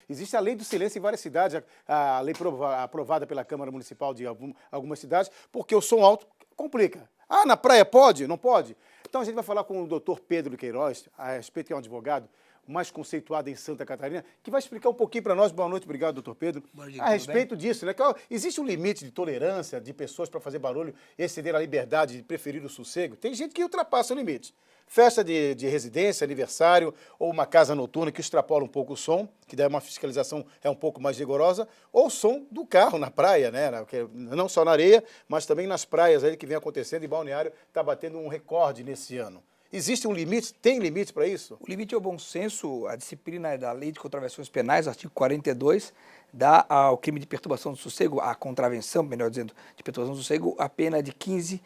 Existe a lei do silêncio em várias cidades, a lei aprovada pela Câmara Municipal de algumas cidades, porque o som alto complica. Ah, na praia pode? Não pode? Então a gente vai falar com o doutor Pedro Queiroz, a respeito, que é um advogado mais conceituado em Santa Catarina, que vai explicar um pouquinho para nós. Boa noite, obrigado, doutor Pedro. Dia, a respeito disso, né? Que, ó, existe um limite de tolerância de pessoas para fazer barulho, exceder a liberdade de preferir o sossego. Tem gente que ultrapassa o limite. Festa de residência, aniversário ou uma casa noturna que extrapola um pouco o som, que daí uma fiscalização é um pouco mais rigorosa, ou o som do carro na praia, né? Não só na areia, mas também nas praias aí que vem acontecendo, e Balneário está batendo um recorde nesse ano. Existe um limite? Tem limite para isso? O limite é o bom senso, a disciplina da Lei de Contravenções Penais, artigo 42, dá ao crime de perturbação do sossego, a contravenção, melhor dizendo, de perturbação do sossego, a pena de 15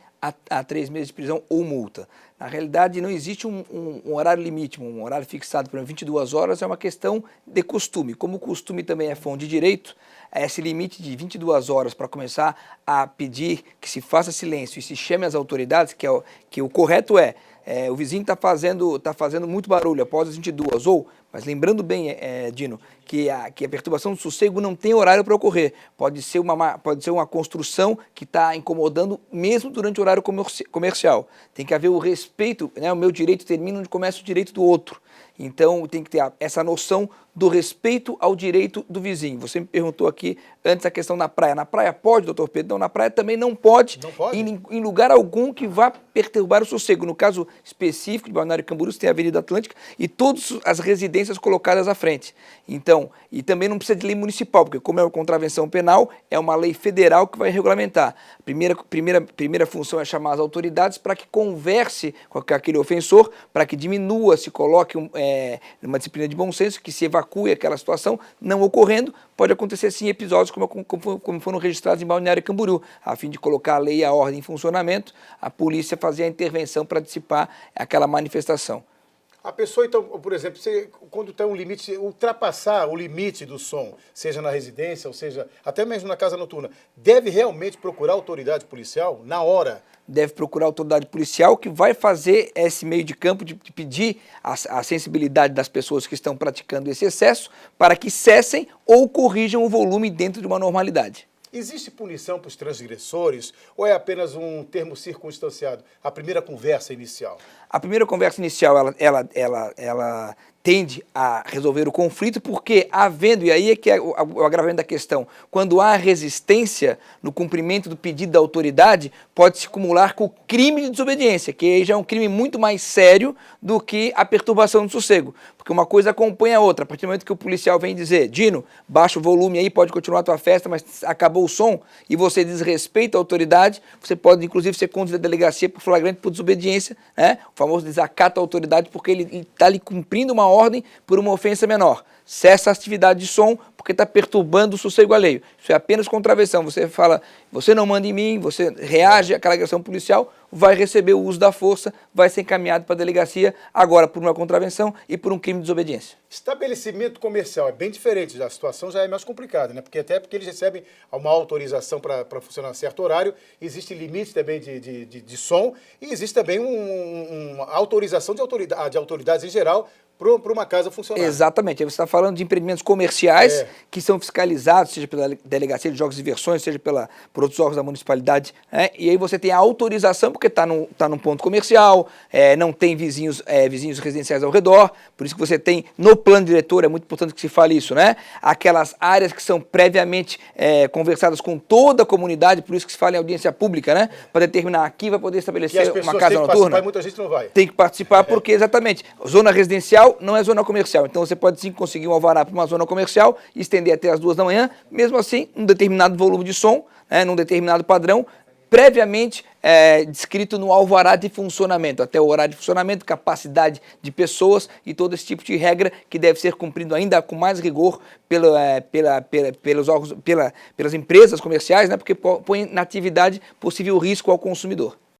a 3 meses de prisão ou multa. Na realidade, não existe um horário limite, um horário fixado, por exemplo, 22 horas, é uma questão de costume. Como o costume também é fonte de direito, esse limite de 22 horas para começar a pedir que se faça silêncio e se chame as autoridades, que o correto o vizinho está fazendo muito barulho após as 22, mas lembrando bem, Dino, que a perturbação do sossego não tem horário para ocorrer. Pode ser uma construção que está incomodando mesmo durante o horário comercial. Tem que haver o respeito, né? O meu direito termina onde começa o direito do outro. Então tem que ter essa noção do respeito ao direito do vizinho. Você me perguntou aqui antes a questão na praia. Na praia pode, doutor Pedro? Não, na praia também não pode, em lugar algum que vá perturbar o sossego. No caso específico de Balneário Camboriú, tem a Avenida Atlântica e todas as residências colocadas à frente. Então, e também não precisa de lei municipal, porque como é uma contravenção penal, é uma lei federal que vai regulamentar. A primeira função é chamar as autoridades para que converse com aquele ofensor, para que diminua, se coloque numa disciplina de bom senso, que se evacue aquela situação, não ocorrendo, pode acontecer sim episódios como foram registrados em Balneário Camboriú, a fim de colocar a lei e a ordem em funcionamento, a polícia fazer a intervenção para dissipar aquela manifestação. A pessoa, então, por exemplo, quando tem um limite, ultrapassar o limite do som, seja na residência, ou seja, até mesmo na casa noturna, deve realmente procurar a autoridade policial na hora? Deve procurar a autoridade policial, que vai fazer esse meio de campo de pedir a sensibilidade das pessoas que estão praticando esse excesso para que cessem ou corrijam o volume dentro de uma normalidade. Existe punição para os transgressores ou é apenas um termo circunstanciado? A primeira conversa inicial? A primeira conversa inicial, ela tende a resolver o conflito, porque havendo, e aí é que é o agravamento da questão, quando há resistência no cumprimento do pedido da autoridade, pode se acumular com o crime de desobediência, que aí já é um crime muito mais sério do que a perturbação do sossego, porque uma coisa acompanha a outra. A partir do momento que o policial vem dizer, Dino, baixa o volume aí, pode continuar a tua festa, mas acabou o som, e você desrespeita a autoridade, você pode inclusive ser contra a delegacia por flagrante por desobediência, né? O famoso desacato à autoridade, porque ele está ali cumprindo uma ordem por uma ofensa menor. Cessa a atividade de som porque está perturbando o sossego alheio. Isso é apenas contravenção. Você fala, você não manda em mim, você reage àquela agressão policial, vai receber o uso da força, vai ser encaminhado para a delegacia, agora por uma contravenção e por um crime de desobediência. Estabelecimento comercial é bem diferente, a situação já é mais complicada, né? Porque eles recebem uma autorização para funcionar a certo horário, existe limite também de som e existe também uma autorização de autoridades em geral para uma casa funcionar. Exatamente. Aí você está falando de empreendimentos comerciais que são fiscalizados, seja pela Delegacia de Jogos e Diversões, seja por outros órgãos da municipalidade, né? E aí você tem a autorização, porque está num ponto comercial, não tem vizinhos residenciais ao redor, por isso que você tem, no plano diretor, é muito importante que se fale isso, né? Aquelas áreas que são previamente conversadas com toda a comunidade, por isso que se fala em audiência pública, né? Para determinar aqui vai poder estabelecer uma casa noturna. E muita gente não vai. Tem que participar porque, exatamente, zona residencial não é zona comercial. Então você pode sim conseguir um alvará para uma zona comercial e estender até as 2 da manhã, mesmo assim, um determinado volume de som, num determinado padrão, previamente descrito no alvará de funcionamento, até o horário de funcionamento, capacidade de pessoas e todo esse tipo de regra que deve ser cumprido ainda com mais rigor pelas empresas comerciais, né, porque põe na atividade possível risco ao consumidor.